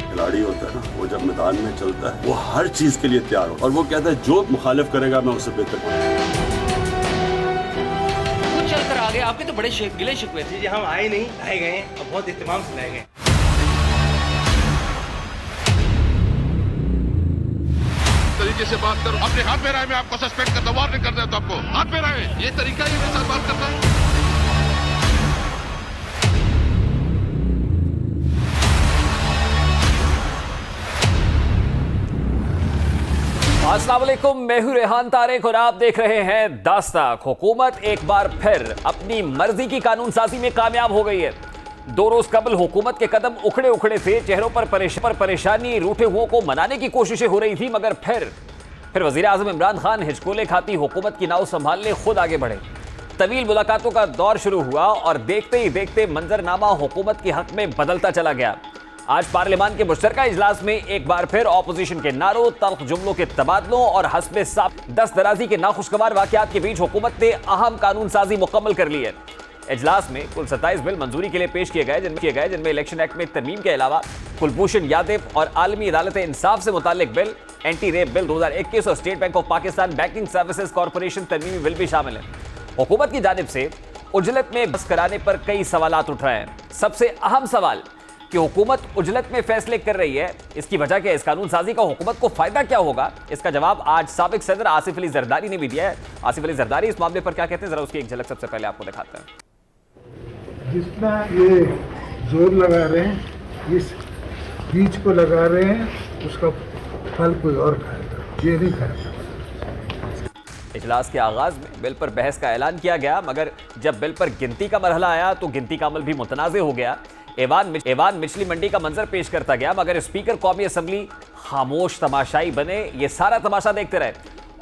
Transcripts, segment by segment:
खिलाड़ी होता है ना, वो जब मैदान में चलता है वो हर चीज के लिए तैयार हो, और वो कहता है जो मुखालिफ करेगा मैं उससे बेहतर करूंगा। खुद चल कर आ गए, आपके तो बड़े गिले शिकवे थे। जी हम आए नहीं, लाए गए और बहुत इत्मीनान से लाए गए। तरीके से बात करो, अपने हाथ में रहे, मैं आपको सस्पेंड करता हूं, वार्निंग कर देता हूं आपको। हाथ में रहे, ये तरीका ही मेरे साथ बात करना है। अस्सलाम वालेकुम, मैं हूं रेहान तारिक और आप देख रहे हैं दास्ताक। हुकूमत एक बार फिर अपनी मर्जी की कानून साजी में कामयाब हो गई है। 2 रोज कबल हुकूमत के कदम उखड़े उखड़े थे, चेहरों पर परेशानी, रूठे हुओं को मनाने की कोशिशें हो रही थी, मगर फिर वजीर आजम इमरान खान हिचकोले खाती हुकूमत की नाव संभालने खुद आगे बढ़े। तवील मुलाकातों का दौर शुरू हुआ और देखते ही देखते मंजरनामा हुकूमत के हक में बदलता चला गया। आज पार्लियामान के मुश्तरका इजलास में एक बार फिर ऑपोजिशन के नारों, तल्ख जुमलों के तबादलों और हस्बे साफ दस्त दराजी के नाखुशगवार वाकयात के बीच हुकूमत ने अहम कानून साजी मुकम्मल कर ली है। इजलास में कुल 27 बिल मंजूरी के लिए पेश किए गए, जिनमें इलेक्शन एक्ट में तरमीम के अलावा कुलभूषण यादव और आलमी अदालत इंसाफ से मुतालिक बिल, एंटी रेप बिल 2021 और state bank of Pakistan banking services corporation तरमीमी बिल भी शामिल है। हुकूमत की जानिब से उजलत में बस कराने पर कई सवालात उठ रहे हैं। सबसे अहम सवाल कि हुकूमत उजलत में फैसले कर रही है, इसकी वजह क्या है? इस कानून साजी का हुकूमत को फायदा क्या होगा? इसका जवाब आज साबिक सदर आसिफ अली जरदारी ने भी दिया है। आसिफ अली जरदारी इस मामले पर क्या कहते हैं, जरा उसकी एक झलक सबसे पहले आपको दिखाते हैं। जितना ये जोर लगा रहे हैं, इस बीज को लगा रहे हैं, उसका फल कोई और खाएगा, ये नहीं खाएगा। इजलास के आगाज में बिल पर बहस का ऐलान किया गया, मगर जब बिल पर गिनती का मरहला आया तो गिनती का अमल भी मुतनाज़े हो गया। एवान मिचली मंडी का मंजर पेश करता गया, मगर स्पीकर कौमी असम्बली खामोश तमाशाई बने, ये सारा तमाशा देखते रहे।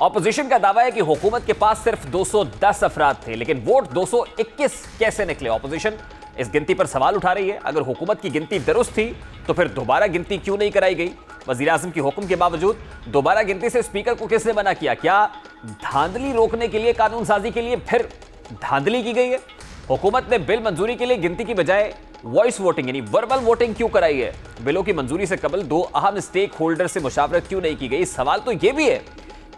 ऑपोजिशन का दावा है कि हुकूमत के पास सिर्फ 210 अफराद थे, लेकिन वोट 221 कैसे निकले? ऑपोजिशन इस गिनती पर सवाल उठा रही है। अगर हुकूमत की गिनती दुरुस्त थी तो फिर दोबारा गिनती क्यों नहीं कराई गई? वजीर आजम के हुक्म के बावजूद दोबारा गिनती से स्पीकर को किसने मना किया? क्या धांधली रोकने के लिए, कानून साजी के लिए फिर धांधली की गई है? हुकूमत ने बिल मंजूरी के लिए गिनती की बजाय वॉइस वोटिंग यानी वर्बल वोटिंग क्यों कराई है? बिलों की मंजूरी से कबल 2 अहम स्टेक होल्डर से मुशावरत क्यों नहीं की गई? सवाल तो यह भी है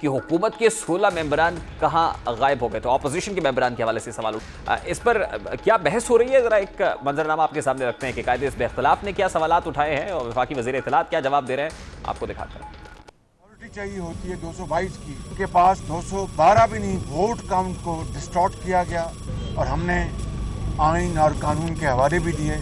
कि हुकूमत के 16 मेंबरान कहां गायब हो गए? तो ऑपोजिशन के मेंबरान के हवाले से सवाल इस पर क्या बहस हो रही है? जरा एक मंजरनामा आपके सामने रखते हैं कि कायदे इस इख्तलाफ ने क्या सवालात उठाए हैं और वफाकी वज़ीर इत्तलात क्या जवाब दे रहे हैं, आपको दिखाते हैं। चाहिए होती है 222 की, उनके पास 212 भी नहीं। वोट काउंट को डिस्टॉर्ट किया गया और हमने आइन और कानून के हवाले भी दिए,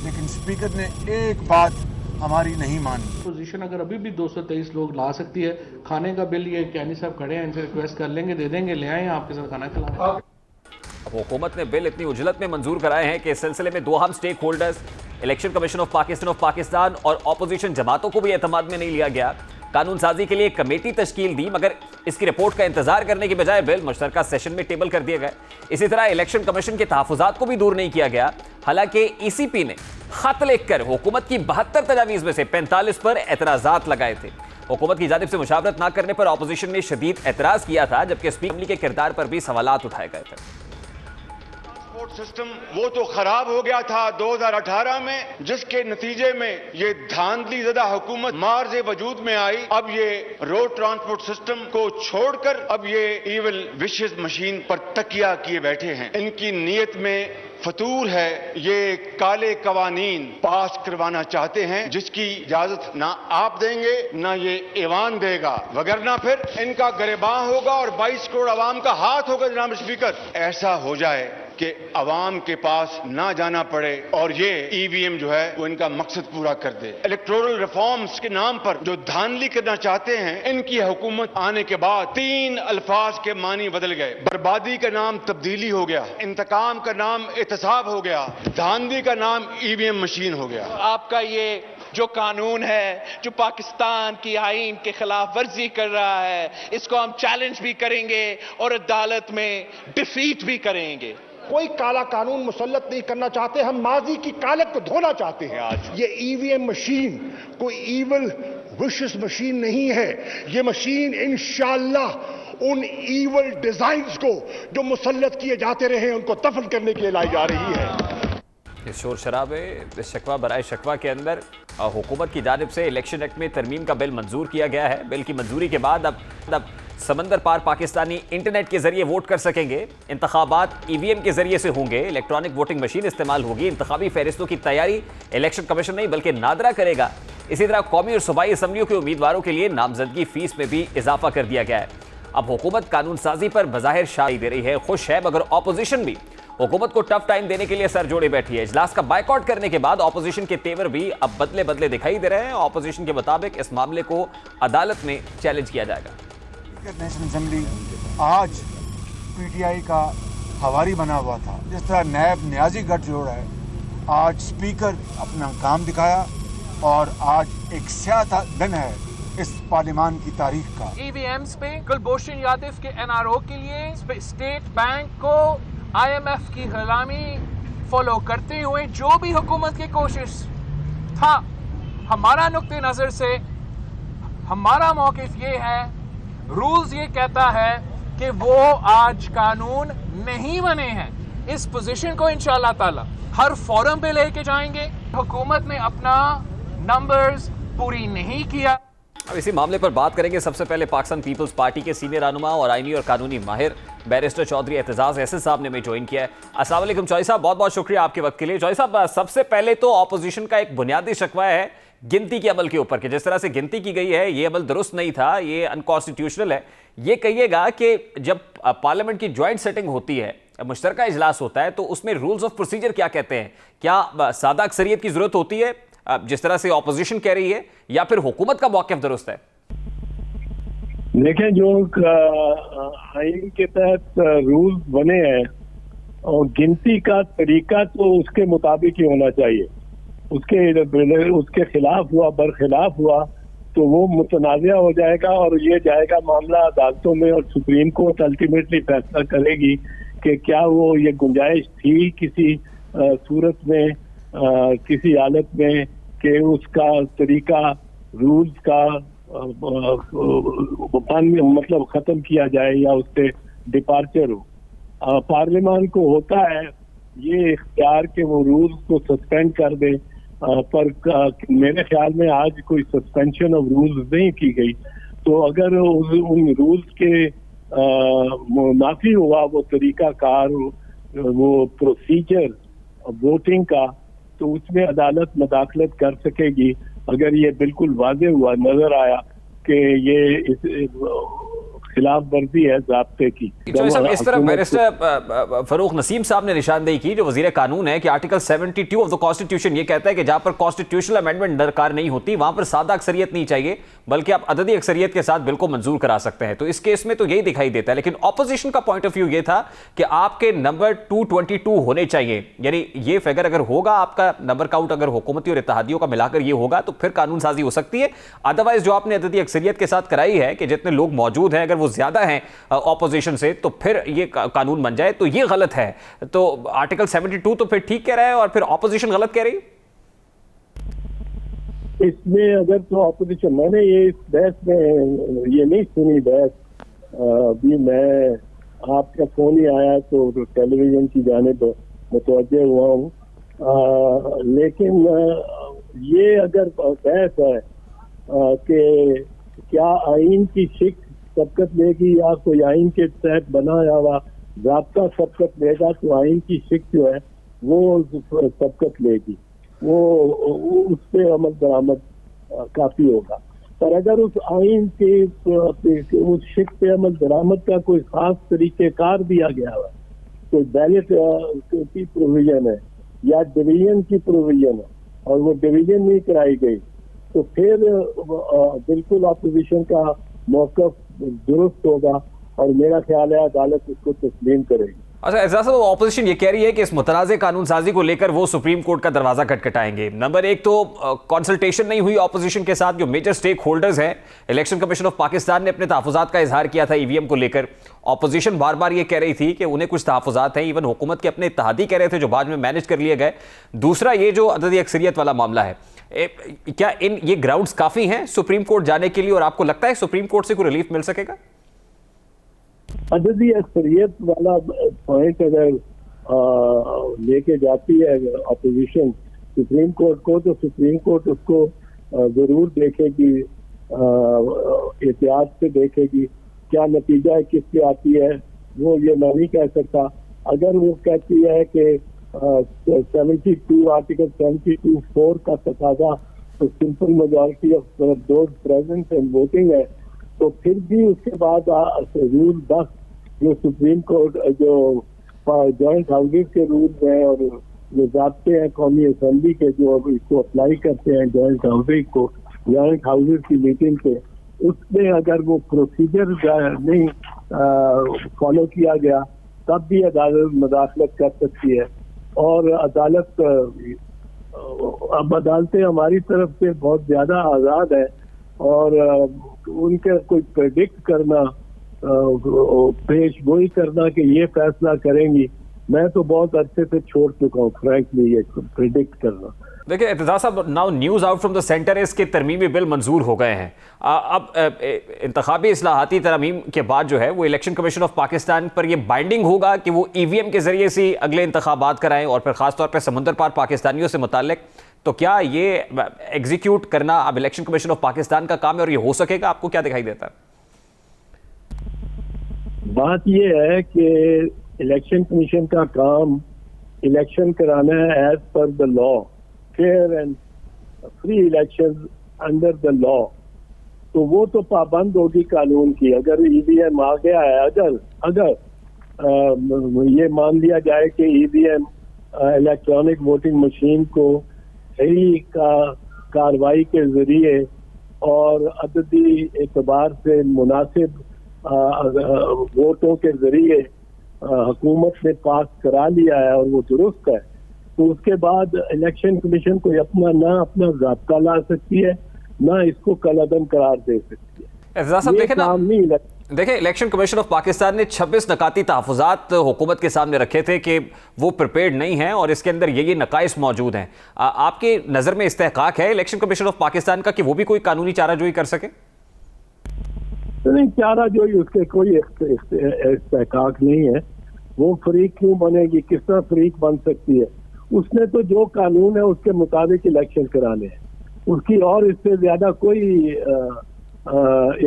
लेकिन स्पीकर ने एक बात हमारी नहीं मानी। पोजीशन अगर अभी भी 223 लोग ला सकती है, खाने का बिल ये कैनी साहब खड़े हैं, इनसे रिक्वेस्ट कर लेंगे, दे देंगे, ले आए आपके साथ खाना खिलाएं। अब हुकूमत ने बिल इतनी उजलत में मंजूर कराए हैं कि इस सिलसिले में 2 अहम stakeholders, election commission of Pakistan और ऑपोजिशन जमातों को भी एतमाद में नहीं लिया गया। कानून साजी के लिए कमेटी तश्कील दी, मगर इसकी रिपोर्ट का इंतजार करने की बजाय बिल मुश्तरका सेशन में टेबल कर दिए गए। इसी तरह इलेक्शन कमीशन के तहफ़्फ़ुज़ात को भी दूर नहीं किया गया। हालांकि ईसीपी ने खत लिखकर हुकूमत की 72 तजावीज़ में से 45 पर एतराज़ात लगाए थे। हुकूमत की जानिब से मुशावरत न करने पर ऑपोजिशन ने शदीद एतराज़ किया था, जबकि स्पीकर के किरदार पर भी सवालात उठाए गए थे। सिस्टम वो तो खराब हो गया था 2018 में, जिसके नतीजे में ये धांधली ज़दा हुकूमत मार्ज़े वजूद में आई। अब ये रोड ट्रांसपोर्ट सिस्टम को छोड़कर अब ये इविल विशेष मशीन पर तकिया किए बैठे हैं। इनकी नीयत में फतूर है, ये काले कवानीन पास करवाना चाहते हैं जिसकी इजाजत ना आप देंगे ना ये ऐवान देगा, वगरना फिर इनका गिरबान होगा और 22 करोड़ अवाम का हाथ होगा। जनाब स्पीकर, ऐसा हो जाए कि अवाम के पास ना जाना पड़े और ये ईवीएम जो है वो इनका मकसद पूरा कर दे। इलेक्टोरल रिफॉर्म्स के नाम पर जो धांधली करना चाहते हैं, इनकी हुकूमत आने के बाद 3 अल्फाज के मानी बदल गए। बर्बादी का नाम तब्दीली हो गया, इंतकाम का नाम एहतसाब हो गया, धांधली का नाम ईवीएम मशीन हो गया। आपका ये जो कानून है, जो पाकिस्तान की आईन के खिलाफ वर्जी कर रहा है, इसको हम चैलेंज भी करेंगे और अदालत में डिफीट भी करेंगे। कोई काला कानून मुसल्लत नहीं करना चाहते, हम माजी की कालत को धोना चाहते हैं। आज ये ईवीएम मशीन कोई ईवल विशेष मशीन नहीं है। ये मशीन इंशाअल्लाह उन ईवल डिजाइन्स को जो मुसल्लत किए जाते रहे उनको दफन करने के लिए लाई जा रही है। इस शोर शराबे, इस शिकवा बराए शिकवा के अंदर हुकूमत की जानिब से इलेक्शन एक्ट में तरमीम का बिल मंजूर किया गया है। बिल की मंजूरी के बाद अब समंदर पार पाकिस्तानी इंटरनेट के जरिए वोट कर सकेंगे। इंतखाबात EVM के जरिए से होंगे। इलेक्ट्रॉनिक वोटिंग मशीन इस्तेमाल होगी। इंतखाबी फहरिस्तों की तैयारी इलेक्शन कमीशन नहीं बल्कि नादरा करेगा। इसी तरह कौमी और सूबाई असम्बलियों के उम्मीदवारों के लिए नामजदगी फीस में भी इजाफा कर दिया गया है। अब हुकूमत कानून साजी पर बज़ाहिर शाही दे रही है, खुश है, मगर ऑपोजिशन भी हुकूमत को टफ टाइम देने के लिए सर जोड़े बैठी है। इजलास का बायकॉट करने के बाद ऑपोजिशन के तेवर भी अब बदले बदले दिखाई दे रहे हैं। ऑपोजिशन के मुताबिक इस मामले को अदालत में चैलेंज किया जाएगा। नेशनल असेंबली आज PTI का हवारी बना हुआ था। जिस तरह नैब न्याजी गठजोड़ है, आज स्पीकर अपना काम दिखाया और आज एक स्याह दिन है इस पार्लियामान की तारीख का। EVMs पे कुलभूषण यादव के NRO के लिए स्टेट बैंक को IMF की गुलामी फॉलो करते हुए जो भी हुकूमत की कोशिश था, हमारा नुक्ते नज़र से हमारा मौक़िफ़ ये है, रूल्स ये कहता है कि वो आज कानून नहीं बने हैं। इस पोजीशन को इंशाअल्लाह ताला हर फोरम पे लेके जाएंगे। हुकूमत ने अपना नंबर्स पूरी नहीं किया। अब इसी मामले पर बात करेंगे। सबसे पहले पाकिस्तान पीपल्स पार्टी के सीनियर रहनुमा और आईनी और कानूनी माहिर बैरिस्टर चौधरी एतजाज एहसन साहब ने हमें ज्वाइन किया है। अस्सलाम वालेकुम चौधरी साहब, बहुत बहुत शुक्रिया आपके वक्त के लिए। चौधरी साहब, सबसे पहले तो ऑपोजिशन का एक बुनियादी शिकवा है गिनती के अमल के ऊपर कि जिस तरह से गिनती की गई है ये अमल दुरुस्त नहीं था, ये अनकॉन्स्टिट्यूशनल है। ये कहिएगा कि जब पार्लियामेंट की ज्वाइंट सेटिंग होती है, मुश्तरका इजलास होता है, तो उसमें रूल्स ऑफ प्रोसीजर क्या कहते हैं? क्या सादा अक्सरियत की जरूरत होती है जिस तरह से ऑपोजिशन कह रही है, या फिर हुकूमत का मौक़िफ़ दुरुस्त है? देखें, जो आइन के तहत रूल्स बने हैं और गिनती का तरीका तो उसके मुताबिक ही होना चाहिए। उसके खिलाफ हुआ, बरखिलाफ हुआ तो वो मुतनाज़ा हो जाएगा और ये जाएगा मामला अदालतों में और सुप्रीम कोर्ट अल्टीमेटली फैसला करेगी कि क्या वो ये गुंजाइश थी किसी सूरत में, किसी हालत में कि उसका तरीका रूल्स का मतलब खत्म किया जाए या उससे डिपार्चर हो। पार्लियामान को होता है ये इख्तियार के वो रूल्स को सस्पेंड कर दे, पर मेरे ख्याल में आज कोई सस्पेंशन ऑफ रूल्स नहीं की गई। तो अगर उन रूल्स के मुनाफी हुआ वो तरीका कार, वो प्रोसीजर वोटिंग का, तो उसमें अदालत मदाखलत कर सकेगी। अगर ये बिल्कुल वाज़े हुआ, नजर आया कि ये खिलाफ वर्जी है ज़ाब्ते की। इस तरह बैरिस्टर फरूक नसीम साहब ने निशानदेही की, जो वजीर कानून है, कि आर्टिकल 72 ऑफ द कॉन्स्टिट्यूशन ये कहता है कि जहां पर कॉन्स्टिट्यूशनल अमेंडमेंट दरकार नहीं होती वहां पर सादा अक्सरियत नहीं चाहिए, बल्कि आप अददी अक्सरियत के साथ बिल को मंजूर करा सकते हैं। तो इस केस में तो यही दिखाई देता है। लेकिन ऑपोजिशन का पॉइंट ऑफ व्यू ये था कि आपके नंबर 222 होने चाहिए, यानी ये फिगर अगर होगा, आपका नंबर काउंट अगर हुकूमती और इत्तेहादियों का मिलाकर ये होगा तो फिर कानून साजी हो सकती है। अदरवाइज जो आपने अददी अक्सरियत के साथ कराई है कि जितने लोग मौजूद हैं अगर वो ज्यादा हैं ऑपोजिशन से, तो फिर ये कानून बन जाए, तो ये गलत है। तो आर्टिकल 72 तो फिर ठीक कह रहा है और फिर ऑपोजिशन गलत कह रही है। इसमें अगर तो ऑपोजिशन, मैंने ये इस बहस में ये नहीं सुनी बहस, अभी मैं आपका फोन ही आया तो टेलीविजन की जानिब मुतवज्जे हुआ हूँ। लेकिन ये अगर बहस है कि क्या आइन की शिक सबकत लेगी या कोई आइन के तहत बनाया हुआ ज़ाब्ता सबकत लेगा, तो आइन की शिक जो है वो सबकत लेगी, वो उस पे अमल दरामद काफी होगा। पर अगर उस आइन के उस शिक पे अमल दरामद का कोई खास तरीक़ेकार दिया गया है, कोई बैलेट की प्रोविजन है या डिवीजन की प्रोविजन है और वो डिवीजन नहीं कराई गई, तो फिर बिल्कुल अपोजिशन का मौक़िफ़ दुरुस्त होगा और मेरा ख्याल है अदालत उसको तस्लीम करेगी। अच्छा एजाज साहब, ऑपोजिशन ये कह रही है कि इस मुतनाज़ कानून साजी को लेकर वो सुप्रीम कोर्ट का दरवाजा खटखटाएंगे। नंबर एक तो कंसल्टेशन नहीं हुई ऑपोजिशन के साथ, जो मेजर स्टेक होल्डर्स हैं। इलेक्शन कमीशन ऑफ पाकिस्तान ने अपने तहफ़्फ़ुज़ात का इजहार किया था ईवीएम को लेकर। ऑपोजिशन बार बार ये कह रही थी कि उन्हें कुछ तहफ़्फ़ुज़ात हैं, इवन हुकूमत के अपने इत्तेहादी कह रहे थे जो बाद में मैनेज कर लिए गए। दूसरा ये जो अददी अक्सरियत वाला मामला है, क्या ये ग्राउंड्स काफ़ी हैं सुप्रीम कोर्ट जाने के लिए, और आपको लगता है सुप्रीम कोर्ट से कोई रिलीफ मिल सकेगा? अददी अक्सरियत वाला पॉइंट अगर लेके जाती है अपोजिशन सुप्रीम कोर्ट को, तो सुप्रीम कोर्ट उसको जरूर देखेगी, एहतियात से देखेगी। क्या नतीजा है, किस पे आती है, वो ये मैं नहीं कह सकता। अगर वो कहती है कि 72 आर्टिकल 72(4) का तकाजा तो simple majority of those present and voting है, तो फिर भी उसके बाद रूल 10 जो सुप्रीम कोर्ट जो जॉइंट हाउसेज के रूल्स हैं और जो ज़ाब्ते हैं कौमी असम्बली के जो इसको अप्लाई करते हैं जॉइंट हाउसेज की मीटिंग पे, उसमें अगर वो प्रोसीजर नहीं फॉलो किया गया तब भी अदालत मुदाखलत कर सकती है। और अदालत अब अदालतें हमारी तरफ से बहुत ज़्यादा आज़ाद है और उनके कोई प्रेडिक्ट करना, पेश गोई करना कि ये फैसला करेंगी, मैं तो बहुत अच्छे से छोड़ चुका हूँ फ्रैंकली ये प्रेडिक्ट करना। देखिए एतजाज साहब, now news out from the centre है इसके तरमीमी बिल मंजूर हो गए हैं। अब इंतखाबी इस्लाहाती तरमीम के बाद जो है वो इलेक्शन कमीशन ऑफ पाकिस्तान पर ये बाइंडिंग होगा कि वो ईवीएम के जरिए से अगले इंतखाबात कराएं, और फिर खासतौर पर समंदर पार पाकिस्तानियों से मुताल्लिक। तो क्या ये एग्जीक्यूट करना अब इलेक्शन कमीशन ऑफ पाकिस्तान का काम है और ये हो सकेगा? आपको क्या दिखाई देता है? बात ये है कि इलेक्शन कमीशन का काम इलेक्शन कराना है as per the law, fair and free election under the law. तो वो तो पाबंद होगी कानून की। अगर ईवीएम आ गया है, अगर ये मान लिया जाए कि ईवीएम इलेक्ट्रॉनिक वोटिंग मशीन को सही कार्रवाई के जरिए और अददी एतबार से मुनासिब वोटों के जरिए हुकूमत ने पास करा लिया है और वो दुरुस्त है, तो उसके बाद इलेक्शन कमीशन को अपना ज़ाब्ता ला सकती है, ना इसको कलअदम करार दे सकती है। देखिए इलेक्शन कमीशन ऑफ पाकिस्तान ने 26 नकाती तहफ़्फ़ुज़ात हुकूमत के सामने रखे थे कि वो प्रिपेयर्ड नहीं है और इसके अंदर ये नकाइस मौजूद हैं। आपके नज़र में इस्तेहकाक है इलेक्शन कमीशन ऑफ पाकिस्तान का कि वो भी कोई कानूनी चाराजोई कर सके? नहीं, चाराजोई उसके कोई इस्तेहकाक नहीं है। वो फरीक क्यों बनेगी, किस तरह फरीक बन सकती है? उसने तो जो कानून है उसके मुताबिक इलेक्शन कराने हैं, उसकी और इससे ज्यादा कोई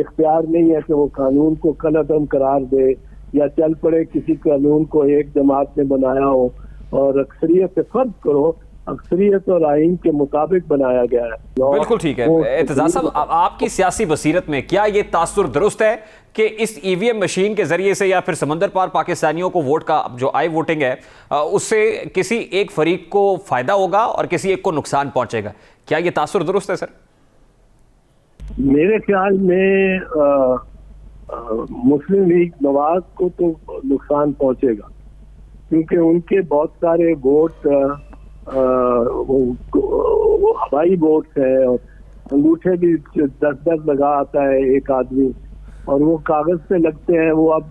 इख्तियार नहीं है कि वो कानून को कलअदम करार दे या चल पड़े किसी कानून को एक जमात ने बनाया हो और अक्सरियत से फर्ज करो, अक्सरियत और आइन के मुताबिक बनाया गया है। बिल्कुल ठीक है एतजाज साहब, आपकी सियासी बसीरत में क्या ये तासुर दुरुस्त है कि इस ईवीएम मशीन के जरिए से या फिर समंदर पार पाकिस्तानियों को वोट का जो आई वोटिंग है उससे किसी एक फरीक को फायदा होगा और किसी एक को नुकसान पहुंचेगा? क्या ये तासुर दुरुस्त है सर? मेरे ख्याल में मुस्लिम लीग नवाज को तो नुकसान पहुंचेगा, क्योंकि उनके बहुत सारे वोट वो हवाई वोट्स हैं और अंगूठे भी 10-10 लगा आता है एक आदमी और वो कागज पे लगते हैं। वो अब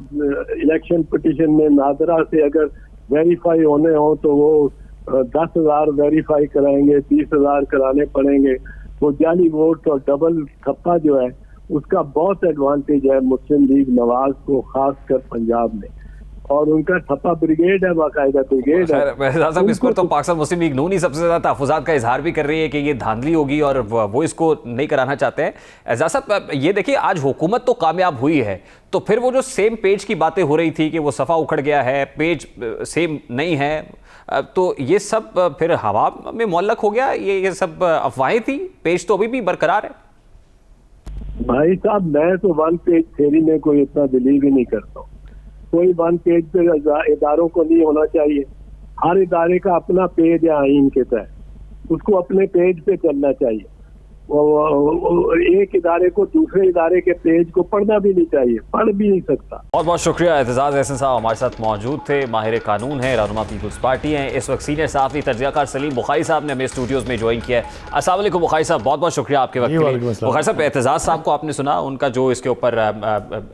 इलेक्शन पिटीशन में नादरा से अगर वेरीफाई होने हो तो वो 10,000 वेरीफाई कराएंगे, 30,000 कराने पड़ेंगे। वो जाली वोट और डबल ठप्पा जो है उसका बहुत एडवांटेज है मुस्लिम लीग नवाज को, खासकर पंजाब में, और उनका ठप्पा ब्रिगेड है, बाकायदा ब्रिगेड है। इस पर तो पाकिस्तान मुस्लिम लीग नून ही सबसे ज्यादा तहफ़्फ़ुज़ात का इजहार भी कर रही है कि ये धांधली होगी और वो इसको नहीं कराना चाहते हैं। एजाज साहब ये देखिए, आज हुकूमत तो कामयाब हुई है, तो फिर वो जो सेम पेज की बातें हो रही थी कि वो सफ़ा उखड़ गया है, पेज सेम नहीं है, तो ये सब फिर हवा में मुअल्लक हो गया, ये सब अफवाहें थी, पेज तो अभी भी बरकरार है। भाई साहब, मैं तो वन पेज थ्योरी में कोई इतना बिलीव ही नहीं करता हूँ। कोई वन पेज पे इदारों को नहीं होना चाहिए। हर इदारे का अपना पेज है आइन के तहत, उसको अपने पेज पे चलना चाहिए। एक इदारे को दूसरे इदारे के पेज को पढ़ना भी नहीं चाहिए, पढ़ भी नहीं सकता। बहुत बहुत शुक्रिया। एतजाज़ एहसन साहब हमारे साथ मौजूद थे, माहिर कानून है, रहनुमा पीपल्स पार्टी हैं। इस वक्त सीनियर सहाफ़ी तजज़ियाकार सलीम बुखारी साहब ने हमें स्टूडियोज़ में ज्वाइन किया है। अस्सलाम वालेकुम बुखारी साहब, बहुत बहुत शुक्रिया आपके वक्त के लिए। बुखारी साहब, एतजाज़ साहब को आपने सुना, उनका जो इसके ऊपर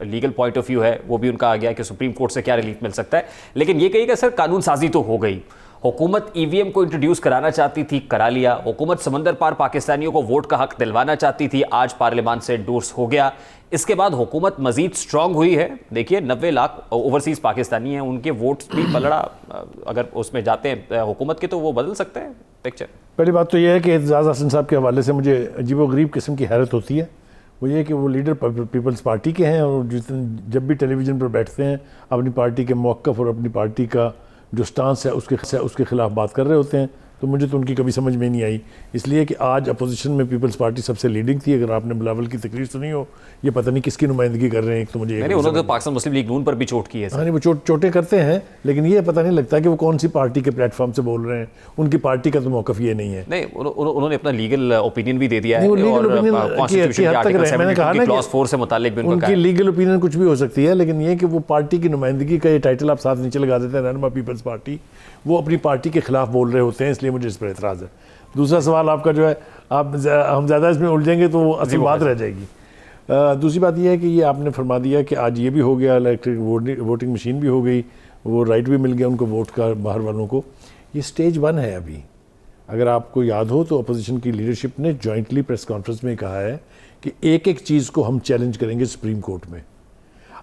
लीगल पॉइंट ऑफ व्यू है वो भी उनका आ गया कि सुप्रीम कोर्ट से क्या रिलीफ मिल सकता है, लेकिन ये कही कि सर कानून साजी तो हो गई, हुकूमत ईवीएम को इंट्रोड्यूस कराना चाहती थी, करा लिया। हुकूमत समंदर पार पाकिस्तानियों को वोट का हक दिलवाना चाहती थी, आज पार्लियामान से एंडोर्स हो गया। इसके बाद हुकूमत मजीद स्ट्रांग हुई है। देखिए 90 लाख ओवरसीज पाकिस्तानी हैं, उनके वोट्स भी पलड़ा अगर उसमें जाते हैं हुकूमत के तो वो बदल सकते हैं पिक्चर। पहली बात तो यह है कि एतजाज़ एहसन साहब के हवाले से मुझे अजीबोगरीब किस्म की हैरत होती है। वो ये कि वो लीडर पीपल्स पार्टी के हैं और जब भी टेलीविज़न पर बैठते हैं अपनी पार्टी के मौक़िफ़ और अपनी पार्टी का जो स्टांस है उसके खिलाफ बात कर रहे होते हैं। तो मुझे तो उनकी कभी समझ में नहीं आई, इसलिए कि आज अपोजिशन में पीपल्स पार्टी सबसे लीडिंग थी। अगर आपने बिलावल की तकरीर सुनी हो, ये पता नहीं किसकी नुमाइंदगी कर रहे हैं। एक तो मुझे उन्होंने तो पाकिस्तान मुस्लिम लीग नून पर भी चोट की है। हाँ, नहीं वो चोटें करते हैं, लेकिन ये पता नहीं लगता कि वो कौन सी पार्टी के प्लेटफॉर्म से बोल रहे हैं। उनकी पार्टी का तो मौक़िफ़ ये नहीं है। नहीं, उन्होंने अपना लीगल ओपिनियन भी दे दिया है। मैंने कहा ना क्लॉज 4 से मुतालिक भी उनकी लीगल ओपिनियन कुछ भी हो सकती है, लेकिन ये कि वो पार्टी की नुमाइंदगी का ये टाइटल आप साथ नीचे लगा देते हैं, रहनुमा पीपल्स पार्टी, वो अपनी पार्टी के खिलाफ बोल रहे होते हैं, इसलिए मुझे इस पर एतराज़ है। दूसरा सवाल आपका जो है, हम ज़्यादा इसमें उलझेंगे तो वो असल बात रह जाएगी। दूसरी बात यह है कि ये आपने फरमा दिया कि आज ये भी हो गया, इलेक्ट्रिक वोटिंग मशीन भी हो गई, वो राइट भी मिल गया उनको वोट का बाहर वालों को। ये स्टेज 1 है अभी। अगर आपको याद हो तो अपोजिशन की लीडरशिप ने जॉइंटली प्रेस कॉन्फ्रेंस में कहा है कि एक एक चीज़ को हम चैलेंज करेंगे सुप्रीम कोर्ट में।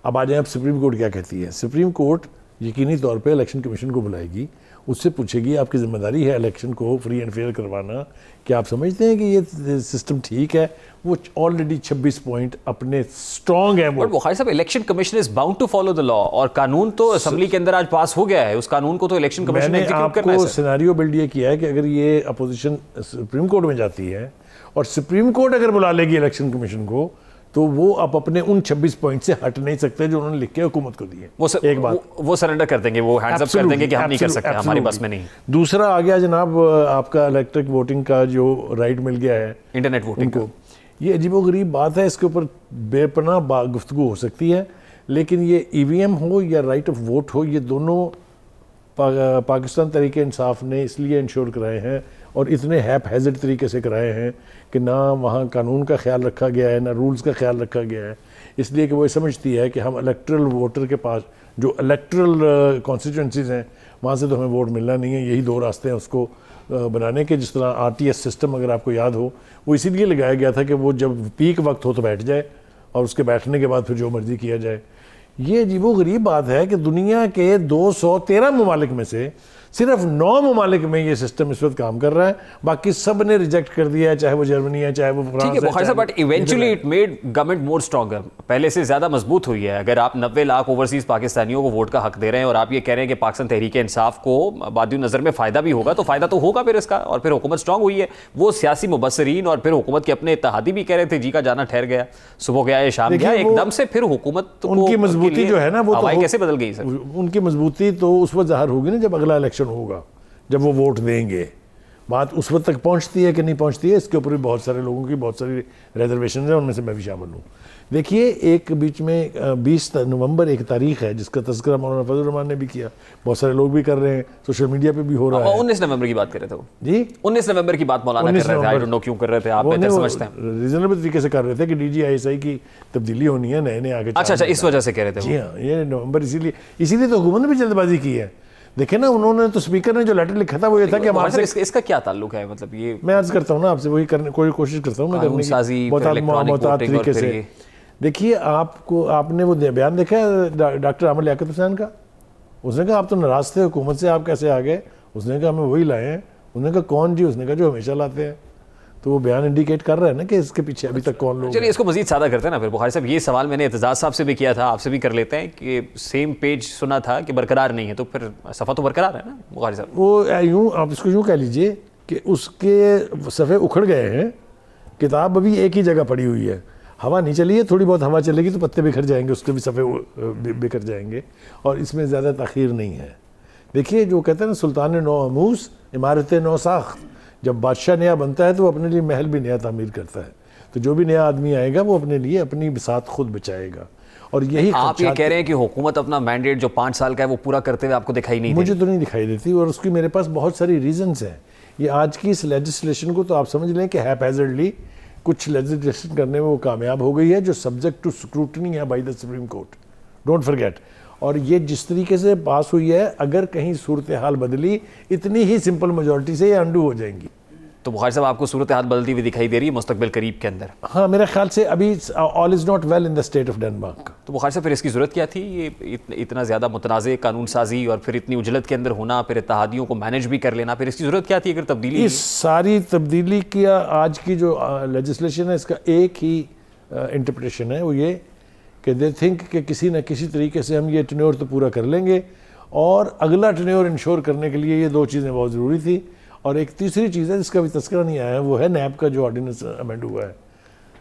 अब आ जाए, अब सुप्रीम कोर्ट क्या कहती है। सुप्रीम कोर्ट यकीनी तौर पे इलेक्शन कमीशन को बुलाएगी, उससे पूछेगी आपकी जिम्मेदारी है इलेक्शन को फ्री एंड फेयर करवाना, क्या आप समझते हैं कि ये सिस्टम ठीक है। वो ऑलरेडी 26 पॉइंट अपने स्ट्रॉन्ग है। बुखारी साहब, election commission is bound to follow the law, और कानून तो असेंबली के अंदर आज पास हो गया है, उस कानून को तो इलेक्शन कमीशन ने एग्जीक्यूट करना है। आपको सिनेरियो बिल्ड ये किया है कि अगर ये अपोजिशन सुप्रीम कोर्ट में जाती है और सुप्रीम कोर्ट अगर बुला लेगी इलेक्शन कमीशन को, तो वो अब अपने उन 26 पॉइंट से हट नहीं सकते जो उन्होंने लिख के हुकूमत को दिए। एक बात वो सरेंडर कर देंगे, वो हैंड्स अप कर देंगे कि हम नहीं कर सकते, हमारी बस में नहीं। दूसरा आ गया जनाब आपका इलेक्ट्रिक वोटिंग का जो राइट मिल गया है, इंटरनेट वोटिंग को। ये अजीबोगरीब बात है, इसके ऊपर बेपनाह गुफ्तगू हो सकती है, लेकिन ये ईवीएम हो या राइट ऑफ वोट हो, ये दोनों पाकिस्तान तरीके इंसाफ ने इसलिए इंश्योर कराए हैं और इतने हैज़र्ड तरीके से कराए हैं कि ना वहाँ कानून का ख्याल रखा गया है, ना रूल्स का ख्याल रखा गया है, इसलिए कि वो ये समझती है कि हम इलेक्ट्रल वोटर के पास जो इलेक्ट्रल कॉन्स्टिट्यूंसीज़ हैं वहाँ से तो हमें वोट मिलना नहीं है। यही 2 रास्ते हैं उसको बनाने के। जिस तरह RTS सिस्टम अगर आपको याद हो, वो इसीलिए लगाया गया था कि वो जब पीक वक्त हो तो बैठ जाए और उसके बैठने के बाद फिर जो मर्ज़ी किया जाए। ये अजीबोगरीब बात है कि दुनिया के 213 ममालिक में से सिर्फ 9 ममालिक में ये सिस्टम इस वक्त काम कर रहा है, बाकी सब ने रिजेक्ट कर दिया है, चाहे वो जर्मनी है, चाहे वो फ्रांस है। But eventually it made government more stronger, पहले से ज़्यादा मजबूत हुई है। अगर आप 90 लाख ओवरसीज पाकिस्तानियों को वोट का हक दे रहे हैं और आप ये कह रहे हैं कि पाकिस्तान तहरीक इंसाफ को बादी नज़र में फ़ायदा भी होगा, तो फ़ायदा तो होगा फिर इसका, और फिर हुकूमत स्ट्रॉन्ग हुई है। वो सियासी मुबसरीन और फिर हुकूमत के अपने इत्तेहादी भी कह रहे थे जी का जाना ठहर गया, सुबह गया है शाम गया, एकदम से फिर हुकूमत उनकी मजबूती जो है ना, वो हवाएं कैसे बदल गई सर? उनकी मजबूती तो उस वक्त ज़ाहिर होगी ना जब अगला इलेक्शन होगा, जब वो वोट देंगे। बात उस वक्त तक पहुंचती है कि नहीं पहुंचती है, इसके ऊपर भी बहुत सारे लोगों की बहुत सारी रिजर्वेशन है, उनमें से मैं भी शामिल हूँ। देखिए, एक बीच में 20 नवंबर एक तारीख है जिसका तज़किरा मौलाना फजल रहमान ने भी किया, बहुत सारे लोग भी कर रहे हैं, सोशल मीडिया पे भी हो रहा है। 19 नवंबर की बात कर रहे थे वो जी, 19 नवंबर की बात मौलाना कर रहे थे। आई डोंट नो क्यों कर रहे थे, आप बेहतर समझते हैं। रीजनेबल तरीके से कर रहे थे कि DGISI की तब्दीली होनी है, नए आगे। अच्छा, इस वजह से कह रहे थे। जी हाँ, ये नवंबर इसीलिए तो हुकूमत ने भी जल्दबाजी की है। देखे ना, उन्होंने तो स्पीकर ने जो लेटर लिखा था वो ये था कि हमारे इसका क्या ताल्लुक है, मतलब ये मैं अर्ज करता हूँ ना आपसे, वही करने कोई कोशिश करता हूँ मैं करने की मोहतात तरीके से। देखिए, आपने वो बयान देखा है डॉक्टर आमिर लियाकत हुसैन का? उसने कहा आप तो नाराज थे हुकूमत से, आप कैसे आ गए? उसने कहा हमें वही लाए हैं। उसने कहा कौन जी? उसने कहा जो हमेशा लाते हैं। तो वो बयान इंडिकेट कर रहा है ना कि इसके पीछे अभी तक कौन लोग। चलिए इसको मजीद सादा करते हैं ना फिर। बुखारी साहब, ये सवाल मैंने एतजाज साहब से भी किया था, आपसे भी कर लेते हैं कि सेम पेज सुना था कि बरकरार नहीं है, तो फिर सफ़ा तो बरकरार है ना बुखारी साहब? वो यूँ आप इसको यूँ कह लीजिए कि उसके सफ़े उखड़ गए हैं, किताब अभी एक ही जगह पड़ी हुई है, हवा नहीं चली है, थोड़ी बहुत हवा चलेगी तो पत्ते बिखर जाएंगे, उसके भी सफ़े बिखर जाएंगे, और इसमें ज़्यादा ताख़ीर नहीं है। देखिए, जो कहते हैं ना सुल्तान नौ अमूस इमारत नौ साख्त, जब बादशाह नया बनता है तो वो अपने लिए महल भी नया तामीर करता है। तो जो भी नया आदमी आएगा वो अपने लिए अपनी बिसात खुद बचाएगा। और यही आप ये कह रहे हैं कि हुकूमत अपना मैंडेट जो 5 साल का है वो पूरा करते हुए आपको दिखाई नहीं मुझे तो नहीं दिखाई देती, और उसकी मेरे पास बहुत सारी रीजंस हैं। ये आज की इस लेजिस्लेशन को तो आप समझ लें कि हैपहैज़र्डली कुछ लेजिस्लेशन करने में वो कामयाब हो गई है जो सब्जेक्ट टू स्क्रूटनी है by the supreme court, don't forget. और ये जिस तरीके से पास हुई है, अगर कहीं सूरत हाल बदली इतनी ही सिंपल मेजॉरिटी से ये अंडू हो जाएंगी। तो बुखारी साहब आपको सूरत हाल बदलती हुई दिखाई दे रही है मुस्तकबिल करीब के अंदर? हाँ, मेरे ख्याल से अभी all is not well in the state of Denmark. तो बुखारी साहब फिर इसकी ज़रूरत क्या थी? ये इतना ज़्यादा मुतनाज़ कानून साजी और फिर इतनी उजलत के अंदर होना, फिर इत्तेहादियों को मैनेज भी कर लेना, फिर इसकी ज़रूरत क्या थी अगर तब्दीली? इस सारी तब्दीली की आज की जो लेजिस्लेशन है इसका एक ही इंटरप्रिटेशन है, वो ये कि दे थिंक कि किसी न किसी तरीके से हम ये टेन्योर तो पूरा कर लेंगे, और अगला टेन्योर इंश्योर करने के लिए ये 2 चीज़ें बहुत ज़रूरी थी। और एक तीसरी चीज़ है जिसका भी तस्करा नहीं आया है, वो है नैब का जो ऑर्डिनेंस अमेंड हुआ है,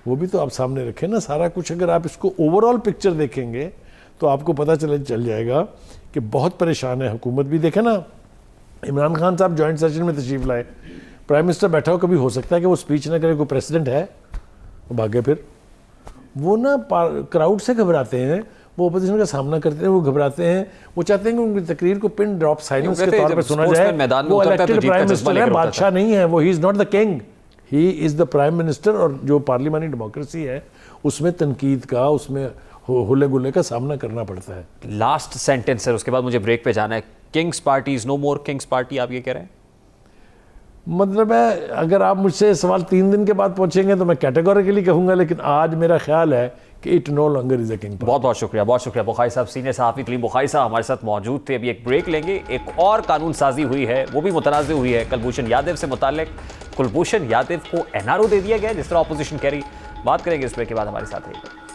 वो भी तो आप सामने रखें ना सारा कुछ। अगर आप इसको ओवरऑल पिक्चर देखेंगे तो आपको पता चल जाएगा कि बहुत परेशान है हुकूमत भी। देखें ना, इमरान खान साहब जॉइंट सेशन में तशरीफ लाए, प्राइम मिनिस्टर बैठा हो, कभी हो सकता है कि वो स्पीच ना करे, कोई प्रेसिडेंट है वो भागे, फिर वो ना क्राउड से घबराते हैं, वो अपोजिशन का सामना करते हैं, वो घबराते हैं, वो चाहते हैं कि उनकी तकरीर को पिन ड्रॉप साइलेंस के तौर पर सुना जाए। वो इलेक्टेड प्राइम मिनिस्टर है, बादशाह नहीं है, वो he is not the king, he is the prime minister. और जो पार्लियामानी डेमोक्रेसी है उसमें तनकीद का, उसमें हुल्ले गुल्ले का सामना करना पड़ता है। लास्ट सेंटेंस सर, उसके बाद मुझे ब्रेक पे जाना है। King's party is no more king's party, आप ये कह रहे हैं? मतलब है, अगर आप मुझसे सवाल 3 दिन के बाद पूछेंगे तो मैं कैटेगोरिकली कहूँगा, लेकिन आज मेरा ख्याल है कि it no longer is a king. बहुत बहुत शुक्रिया बुखारी साहब। सीनियर सहाफ़ी तलीम बुखारी साहब हमारे साथ मौजूद थे। अभी एक ब्रेक लेंगे। एक और कानून साजी हुई है, वो भी मुतनाज़ हुई है कुलभूषण यादव से मुताल्लिक। कुलभूषण यादव को NRO दे दिया गया जिस तरह अपोजिशन कह रही। बात करेंगे इस ब्रेक के बाद, हमारे साथ रहिएगा।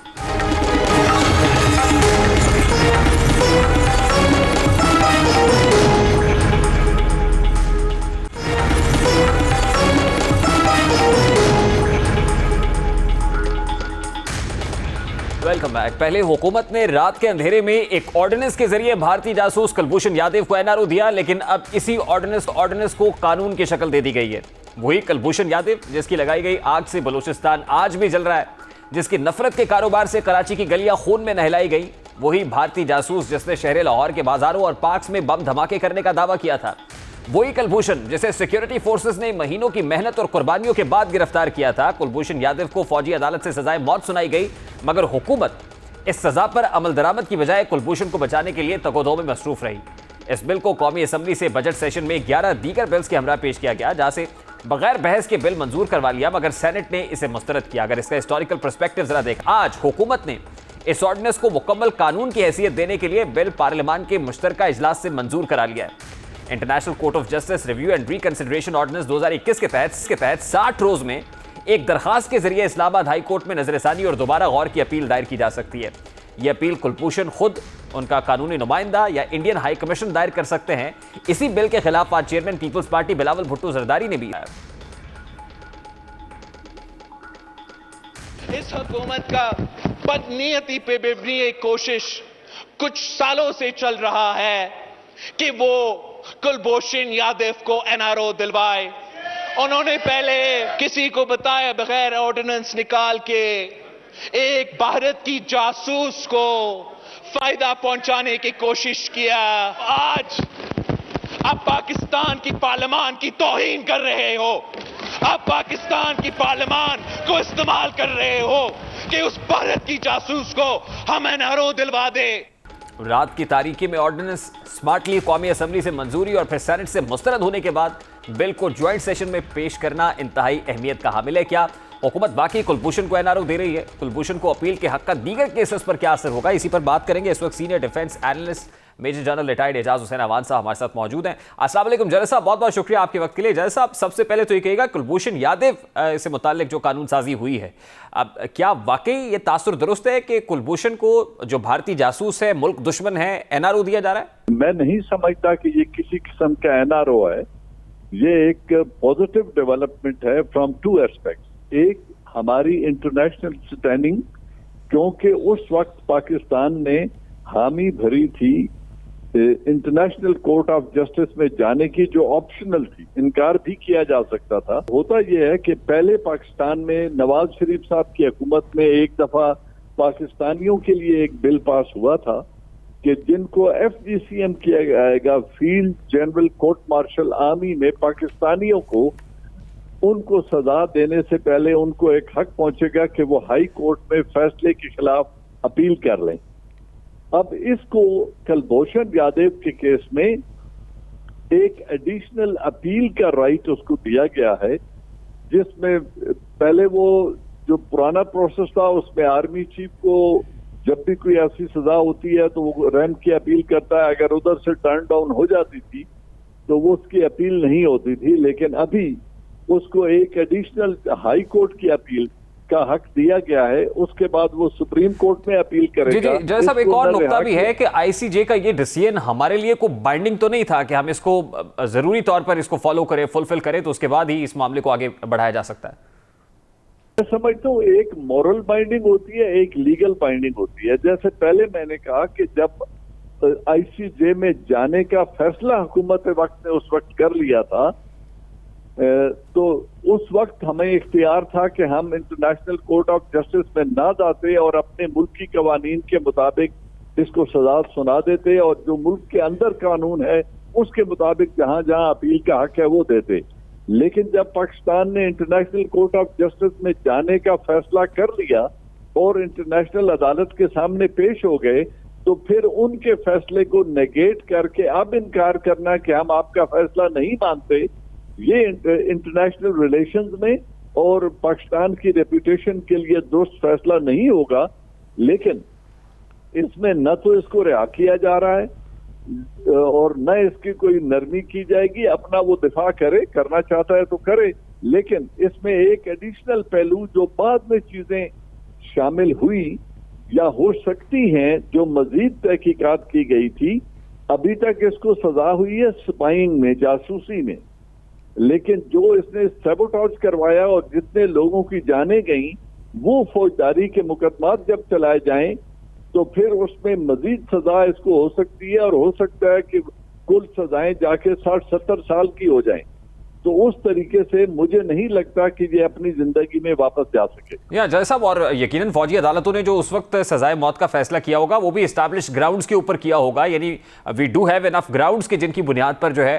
Welcome back. पहले हुकूमत ने रात के अंधेरे में एक ऑर्डिनेंस के जरिए भारतीय जासूस कुलभूषण यादव को NRO दिया, लेकिन अब इसी ऑर्डिनेंस को कानून की शक्ल दे दी गई है। वही कुलभूषण यादव जिसकी लगाई गई आग से बलूचिस्तान आज भी जल रहा है, जिसकी नफरत के कारोबार से कराची की गलियां खून में नहलाई गई। वही भारतीय जासूस जिसने शहर लाहौर के बाजारों और पार्क्स में बम धमाके करने का दावा किया था। वही कुलभूषण जिसे सिक्योरिटी फोर्सेस ने महीनों की मेहनत और कुर्बानियों के बाद गिरफ्तार किया था। कुलभूषण यादव को फौजी अदालत से सजाए मौत सुनाई गई, मगर हुकूमत इस सजा पर अमल दरामद की बजाय कुलभूषण को बचाने के लिए तगोदो में मसरूफ रही। इस बिल को कौमी असम्बली से बजट सेशन में 11 दीगर बिल्स के हमरा पेश किया गया, जहां से बगैर बहस के बिल मंजूर करवा लिया, मगर सेनेट ने इसे मुस्तरद किया। अगर इसका हिस्टोरिकल पर्सपेक्टिव जरा देख, आज हुकूमत ने इस ऑर्डिनेंस को मुकम्मल कानून की हैसियत देने के लिए बिल पार्लियामान के मुश्तरका इजलास से मंजूर करा लिया है। International court of justice review and reconsideration ordinance 2021 के तहत 60 रोज में एक दरखास्त के जरिए इस्लामाबाद हाई कोर्ट में नजरसानी और दोबारा गौर की अपील दायर की जा सकती है। यह अपील कुलभूषण खुद, उनका कानूनी नुमाइंदा या इंडियन हाई कमीशन दायर कर सकते हैं। इसी बिल के खिलाफ आज चेयरमैन पीपल्स पार्टी बिलावल भुट्टो जरदारी ने भी इस हुकूमत का बदनीयती पे मबनी एक कोशिश कुछ सालों से चल रहा है कि वो कुलभूषण यादव को NRO दिलवाए। उन्होंने पहले किसी को बताया बगैर ऑर्डिनेंस निकाल के एक भारत की जासूस को फायदा पहुंचाने की कोशिश किया। आज आप पाकिस्तान की पार्लियामान की तौहीन कर रहे हो, आप पाकिस्तान की पार्लियामान को इस्तेमाल कर रहे हो कि उस भारत की जासूस को हम NRO दिलवा दे। रात की तारीकी में ऑर्डिनेंस स्मार्टली कौमी असम्बली से मंजूरी और फिर सेनेट से मुस्तरद होने के बाद बिल को ज्वाइंट सेशन में पेश करना इंतहाई अहमियत का हामिल है। क्या हुकूमत वाकई कुलभूषण को NRO दे रही है? कुलभूषण को अपील के हक का दीगर केसेस पर क्या असर होगा? इसी पर बात करेंगे। इस वक्त senior defence analyst major general retired Ejaz Hussain Awan साहब हमारे साथ मौजूद हैं। अस्सलाम वालेकुम जज साहब, बहुत बहुत शुक्रिया आपके वक्त के लिए। जज साहब, सबसे पहले तो ये कहिएगा, कुलभूषण यादव से मुताल्लिक जो कानून साजी हुई है, अब क्या वाकई ये तासुर दुरुस्त है कि कुलभूषण को जो भारतीय जासूस है, मुल्क दुश्मन है, NRO दिया जा रहा है? मैं नहीं समझता कि ये किसी किस्म का NRO है। ये एक पॉजिटिव डेवलपमेंट है फ्रॉम 2 एस्पेक्ट्स। एक, हमारी इंटरनेशनल स्टैंडिंग, क्योंकि उस वक्त पाकिस्तान ने हामी भरी थी इंटरनेशनल कोर्ट ऑफ जस्टिस में जाने की जो ऑप्शनल थी, इनकार भी किया जा सकता था। होता यह है कि पहले पाकिस्तान में नवाज शरीफ साहब की हुकूमत में एक दफा पाकिस्तानियों के लिए एक बिल पास हुआ था कि जिनको FGCM किया जाएगा, field general court martial army में पाकिस्तानियों को उनको सजा देने से पहले उनको एक हक पहुंचेगा कि वो हाई कोर्ट में फैसले के खिलाफ अपील कर लें। अब इसको कुलभूषण यादव के केस में एक एडिशनल अपील का राइट उसको दिया गया है, जिसमें पहले वो जो पुराना प्रोसेस था उसमें आर्मी चीफ को जब भी कोई ऐसी सजा होती है तो वो रैंक की अपील करता है, अगर उधर से टर्न डाउन हो जाती थी तो वो उसकी अपील नहीं होती थी। लेकिन अभी उसको एक एडिशनल हाई कोर्ट की अपील का हक दिया गया है, उसके बाद वो सुप्रीम कोर्ट में अपील करेगा। जी जैसा एक और नुकता भी है कि ICJ का ये डिसीजन हमारे लिए कोई बाइंडिंग तो नहीं था कि हम इसको जरूरी तौर पर इसको फॉलो करें, फुलफिल करें, तो उसके बाद ही इस मामले को आगे बढ़ाया जा सकता है। मैं समझता हूँ एक मॉरल बाइंडिंग होती है, एक लीगल बाइंडिंग होती है। जैसे पहले मैंने कहा कि जब ICJ में जाने का फैसला हुकूमत वक्त ने उस वक्त कर लिया था, तो उस वक्त हमें इख्तियार था कि हम इंटरनेशनल कोर्ट ऑफ जस्टिस में ना जाते और अपने मुल्क की कवानीन के मुताबिक इसको सजा सुना देते और जो मुल्क के अंदर कानून है उसके मुताबिक जहां जहां अपील का हक है वो देते। लेकिन जब पाकिस्तान ने इंटरनेशनल कोर्ट ऑफ जस्टिस में जाने का फैसला कर लिया और इंटरनेशनल अदालत के सामने पेश हो गए, तो फिर उनके फैसले को नेगेट करके अब इनकार करना कि हम आपका फैसला नहीं मानते, ये इंटरनेशनल रिलेशंस में और पाकिस्तान की रेपुटेशन के लिए दुरुस्त फैसला नहीं होगा। लेकिन इसमें न तो इसको रिहा किया जा रहा है और न इसकी कोई नरमी की जाएगी। अपना वो दिफा करे, करना चाहता है तो करे, लेकिन इसमें एक एडिशनल पहलू जो बाद में चीजें शामिल हुई या हो सकती हैं, जो मजीद तहकीकात की गई थी। अभी तक इसको सजा हुई है स्पाइंग में, जासूसी में, लेकिन जो इसने सैबोटाज करवाया और जितने लोगों की जाने गई, वो फौजदारी के मुकदमात जब चलाए जाएं तो फिर उसमें मजीद सजा इसको हो सकती है और हो सकता है कि कुल सजाएं जाके 60-70 साल की हो जाएं। तो उस तरीके से मुझे नहीं लगता कि ये अपनी जिंदगी में वापस जा सके। या जय साहब, और यकीनन फौजी अदालतों ने जो उस वक्त सजाए मौत का फैसला किया होगा वो भी एस्टैब्लिश ग्राउंड्स के ऊपर किया होगा, यानी we do have enough grounds के जिनकी बुनियाद पर जो है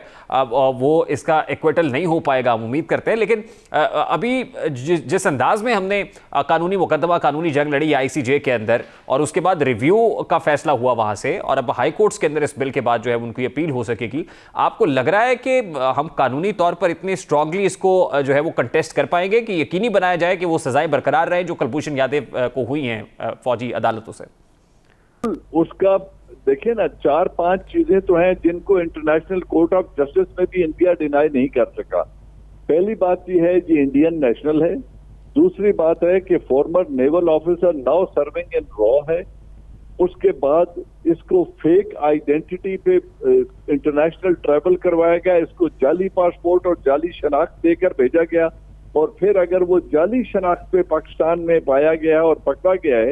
वो इसका एक्विटल नहीं हो पाएगा, हम उम्मीद करते हैं। लेकिन अभी जिस अंदाज में हमने कानूनी मुकदमा, कानूनी जंग लड़ी ICJ के अंदर और उसके बाद रिव्यू का फैसला हुआ वहां से, और अब हाई कोर्ट्स के अंदर इस बिल के बाद जो है उनकी अपील हो सकेगी, आपको लग रहा है कि हम कानूनी तौर पर इतने स्ट्रांगली इसको जो है वो कंटेस्ट कर पाएंगे कि यकीनी बनाया जाए कि वो सजाएं बरकरार रहे जो कुलभूषण यादव को हुई हैं फौजी अदालतों से? उसका देखिए ना, 4-5 चीजें तो हैं जिनको इंटरनेशनल कोर्ट ऑफ जस्टिस में भी इंडिया डिनाई नहीं कर सका। पहली बात यह है कि इंडियन नेशनल है। दूसरी बात है कि farmer naval officer now serving in raw है। उसके बाद इसको फेक आइडेंटिटी पे इंटरनेशनल ट्रैवल करवाया गया, इसको जाली पासपोर्ट और जाली शनाख्त देकर भेजा गया, और फिर अगर वो जाली शनाख्त पे पाकिस्तान में पाया गया और पकड़ा गया है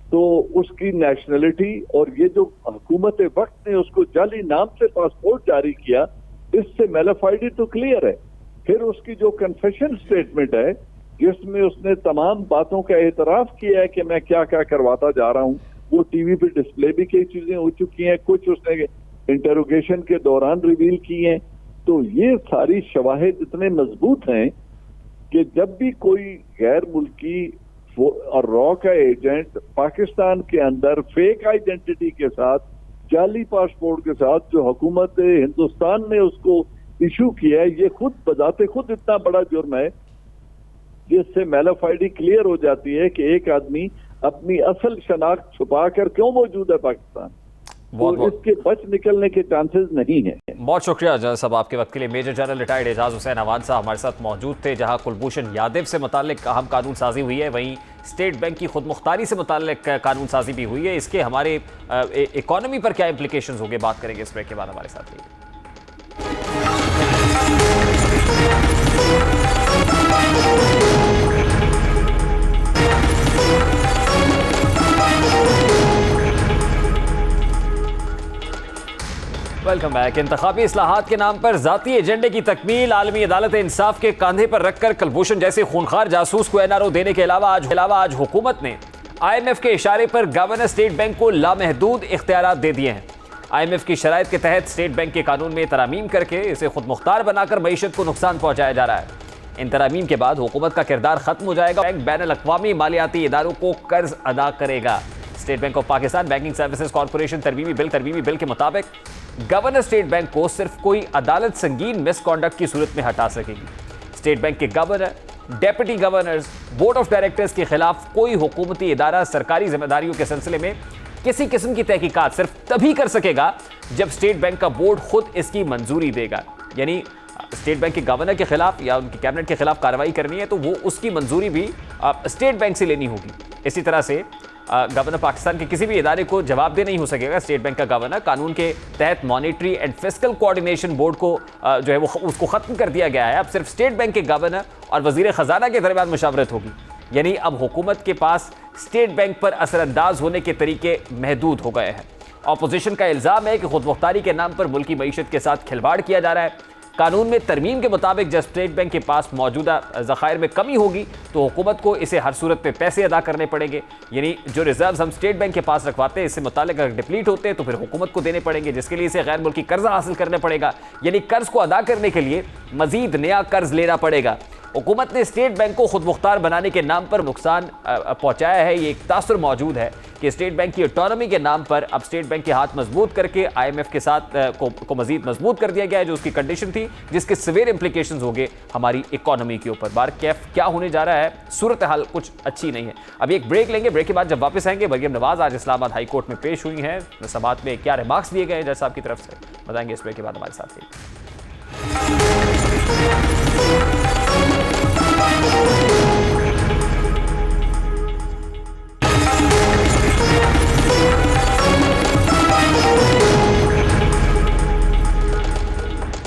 तो उसकी नेशनलिटी और ये जो हुकूमत वक्त ने उसको जाली नाम से पासपोर्ट जारी किया, इससे मेलाफाइडी तो क्लियर है। फिर उसकी जो कन्फेशन स्टेटमेंट है जिसमें उसने तमाम बातों का एतराफ किया है कि मैं क्या क्या करवाता जा रहा हूँ, वो टीवी पे डिस्प्ले भी कई चीजें हो चुकी हैं, कुछ उसने इंटरोगेशन के दौरान रिवील की हैं। तो ये सारी शवाहिद इतने मजबूत हैं कि जब भी कोई गैर मुल्की और रॉ का एजेंट पाकिस्तान के अंदर फेक आइडेंटिटी के साथ, जाली पासपोर्ट के साथ जो हुकूमत हिंदुस्तान ने उसको इशू किया है, ये खुद बजाते खुद इतना बड़ा जुर्म है जिससे मेलाफाइडी क्लियर हो जाती है कि एक आदमी अपनी असल शनाख्त छुपा कर क्यों मौजूद है पाकिस्तान। तो इसके बच निकलने के चांसेस नहीं है। बहुत शुक्रिया जनरल साहब आपके वक्त के लिए। Major general retired Ejaz Hussain Awan साहब हमारे साथ मौजूद थे। जहां कुलभूषण यादव से मुतालिक अहम कानून साजी हुई है, वहीं स्टेट बैंक की खुद मुख्तारी से मुतालिक कानून साजी भी हुई है। इसके हमारे इकोनॉमी पर क्या इंप्लीकेशंस होंगे, बात करेंगे इस ब्रेक के बाद। हमारे साथ रहिए। Welcome back. इंतखाबी इस्लाहात के नाम पर जाती एजेंडे की तकमील आलमी अदालत इंसाफ के कंधे पर रखकर कुलभूषण जैसे खूनखार जासूस को एनआरओ देने के अलावा आज हुकूमत ने IMF के इशारे पर गवर्नर स्टेट बैंक को लामहदूद इख्तियारात दे दिए हैं। IMF की शराइत के तहत स्टेट बैंक के कानून में तरामीम करके इसे खुद मुख्तार बनाकर मईशत को नुकसान पहुंचाया जा रहा है। इन तरामीम के बाद हुकूमत का किरदार खत्म हो जाएगा। बैंक बैनुल-अक़वामी मालियाती इदारों को कर्ज अदा करेगा। State bank of Pakistan banking services corporation तरमीमी बिल के मुताबिक गवर्नर स्टेट बैंक को सिर्फ कोई अदालत संगीन मिसकॉन्डक्ट की सूरत में हटा सकेगी। स्टेट बैंक के governor, deputy governors, board of directors के खिलाफ कोई हुकूमती इदारा सरकारी जिम्मेदारियों के सिलसिले में किसी किस्म की तहकीकात सिर्फ तभी कर सकेगा जब स्टेट बैंक का बोर्ड खुद इसकी मंजूरी देगा। यानी स्टेट बैंक के गवर्नर के खिलाफ या उनकी कैबिनेट के खिलाफ कार्रवाई करनी है तो वो उसकी मंजूरी भी स्टेट बैंक से लेनी होगी। इसी तरह से गवर्नर पाकिस्तान के किसी भी इदारे को जवाबदेह नहीं हो सकेगा। स्टेट बैंक का गवर्नर कानून के तहत monetary and fiscal coordination board को जो है वो उसको ख़त्म कर दिया गया है। अब सिर्फ स्टेट बैंक के गवर्नर और वजीर ख़जाना के दरमियान मुशावरत होगी। यानी अब हुकूमत के पास स्टेट बैंक पर असरअंदाज होने के तरीके महदूद हो गए हैं। अपोजिशन का इल्ज़ाम है कि खुद मुख्तारी के नाम पर मुल्की मईशत के साथ खिलवाड़ किया जा रहा है। कानून में तरमीम के मुताबिक जब स्टेट बैंक के पास मौजूदा ज़खायर में कमी होगी तो हुकूमत को इसे हर सूरत में पैसे अदा करने पड़ेंगे। यानी जो रिजर्व्स हम स्टेट बैंक के पास रखवाते हैं इससे मुतालिक अगर डिप्लीट होते हैं तो फिर हुकूमत को देने पड़ेंगे, जिसके लिए इसे गैर मुल्की कर्जा हासिल करना पड़ेगा। यानी कर्ज को अदा करने के लिए मजीद नया कर्ज लेना पड़ेगा। हुकूमत ने स्टेट बैंक को खुद मुख्तार बनाने के नाम पर नुकसान पहुंचाया है। ये एक तासुर मौजूद है कि स्टेट बैंक की ऑटोनॉमी के नाम पर अब स्टेट बैंक के हाथ मजबूत करके IMF के साथ को मजीद मजबूत कर दिया गया है, जो उसकी कंडीशन थी, जिसके सिवियर इंप्लीकेशंस होंगे हमारी इकोनॉमी के ऊपर। बार कैफ क्या होने जा रहा है, सूरत हाल कुछ अच्छी नहीं है। अभी एक ब्रेक लेंगे, ब्रेक के बाद जब वापस आएंगे मरियम नवाज आज इस्लामाबाद हाई कोर्ट में पेश हुई हैं। समात में क्या रिमार्क्स दिए गए हैं जज साहब की तरफ से, बताएंगे इस ब्रेक के बाद। हमारे साथ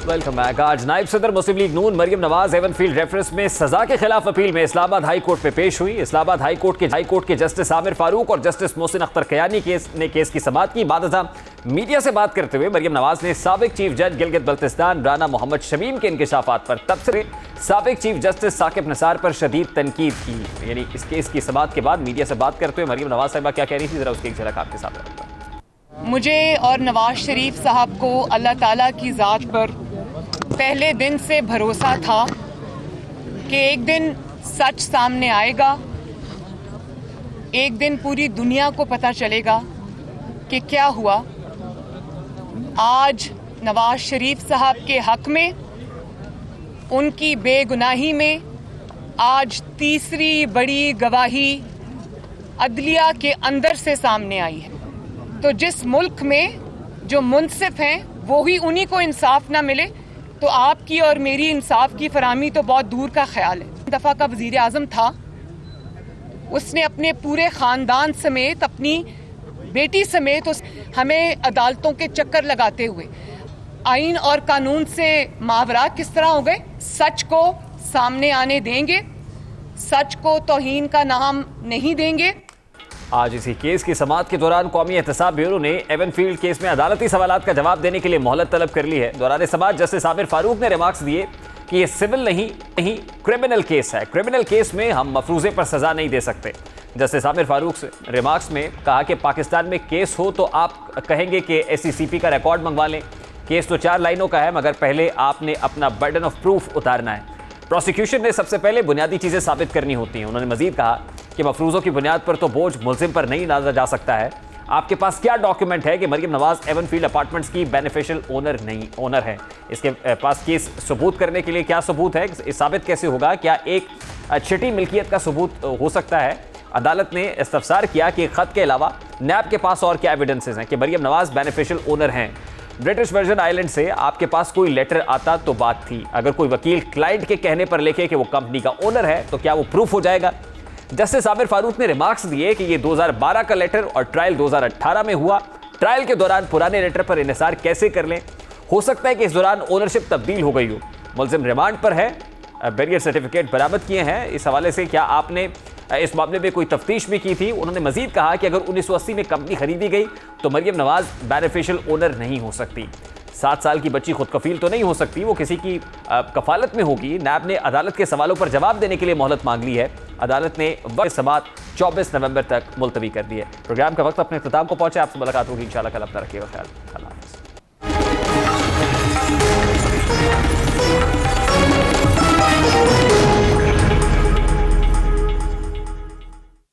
वेलकम बैक। आज नायब सदर मुस्लिम लीग नून मरियम नवाज एवनफील्ड रेफरेंस में सजा के खिलाफ अपील में इस्लामाबाद हाई कोर्ट में पेश हुई। इस्लामाबाद हाई कोर्ट के जस्टिस आमिर फारूक और जस्टिस मोहसिन अख्तर कयानी ने केस की समाअत की। बाद मीडिया से बात करते हुए मरियम नवाज ने साबिक चीफ जज गिलगित बल्तिस्तान राना मोहम्मद शमीम के इंकशाफात पर तबसरे साबिक चीफ जस्टिस साकिब निसार पर शदीद तनकीद की। यानी इस केस की समाअत के बाद मीडिया से बात करते हुए मरियम नवाज साहिबा क्या कह रही थी, जरा उसकी एक झलक आपके साथ रखूंगा। मुझे और नवाज शरीफ साहब को अल्लाह ताला की ज़ात पर पहले दिन से भरोसा था कि एक दिन सच सामने आएगा, एक दिन पूरी दुनिया को पता चलेगा कि क्या हुआ। आज नवाज शरीफ साहब के हक में, उनकी बेगुनाही में आज तीसरी बड़ी गवाही अदलिया के अंदर से सामने आई है। तो जिस मुल्क में जो मुनसिफ हैं वो ही उन्हीं को इंसाफ ना मिले तो आपकी और मेरी इंसाफ की फराहमी तो बहुत दूर का ख्याल है। दफ़ा का वज़ीर आज़म था, उसने अपने पूरे ख़ानदान समेत, अपनी बेटी समेत हमें अदालतों के चक्कर लगाते हुए आइन और कानून से मावरा किस तरह हो गए। सच को सामने आने देंगे, सच को तौहीन का नाम नहीं देंगे। आज इसी केस की समाअत के दौरान कौमी एहतसाब ब्यूरो ने एवनफील्ड केस में अदालती सवालात का जवाब देने के लिए मोहलत तलब कर ली है। दौरान समाअत जस्टिस आमिर फारूक ने रिमार्क्स दिए कि ये सिविल नहीं क्रिमिनल केस है। क्रिमिनल केस में हम मफरूजे पर सजा नहीं दे सकते। जस्टिस आमिर फारूक से रिमार्क्स में कहा कि पाकिस्तान में केस हो तो आप कहेंगे कि SCCP का रिकॉर्ड मंगवा लें। केस तो 4 लाइनों का है, मगर पहले आपने अपना बर्डन ऑफ प्रूफ उतारना है। प्रोसिक्यूशन ने सबसे पहले बुनियादी चीज़ें साबित करनी होती हैं। उन्होंने मजीद कहा कि मफरूज़ों की बुनियाद पर तो बोझ मुल्ज़िम पर नहीं डाला जा सकता है। आपके पास क्या डॉक्यूमेंट है कि मरियम नवाज एवनफील्ड अपार्टमेंट्स की बेनिफिशियल ओनर है? इसके पास केस सबूत करने के लिए क्या सबूत है? साबित कैसे होगा? क्या एक छठी मिल्कियत का सबूत हो सकता है? अदालत ने इस्तफसार किया कि ख़त के अलावा नैब के पास और क्या एविडेंसेस हैं कि मरियम नवाज बेनिफिशियल ओनर हैं। ब्रिटिश वर्जन आइलैंड से आपके पास कोई लेटर आता तो बात थी, अगर कोई वकील क्लाइंट के कहने पर लिखे कि वो कंपनी का ओनर है तो क्या वो प्रूफ हो जाएगा? जस्टिस आमिर फारूक ने रिमार्क्स दिए कि ये 2012 का लेटर और ट्रायल 2018 में हुआ। ट्रायल के दौरान पुराने लेटर पर इन्हिसार कैसे कर लें? हो सकता है कि इस दौरान ओनरशिप तब्दील हो गई हो। मुल्जिम रिमांड पर है, बैरियर सर्टिफिकेट बरामद किए हैं। इस हवाले से क्या आपने इस मामले में कोई तफ्तीश भी की थी? उन्होंने मजीद कहा कि अगर 1980 में कंपनी खरीदी गई तो मरियम नवाज बेनिफिशियल ओनर नहीं हो सकती। 7 साल की बच्ची खुद कफील तो नहीं हो सकती, वो किसी की कफालत में होगी। नैब ने अदालत के सवालों पर जवाब देने के लिए मोहलत मांग ली है। अदालत ने वक्त समाअत 24 नवंबर तक मुलतवी कर दी है। प्रोग्राम का वक्त अपने इख्तिताम को पहुंचे। आपसे मुलाकात होगी इंशाल्लाह कल। अपना रखिएगा ख्याल। अल्लाह हाफ़िज़।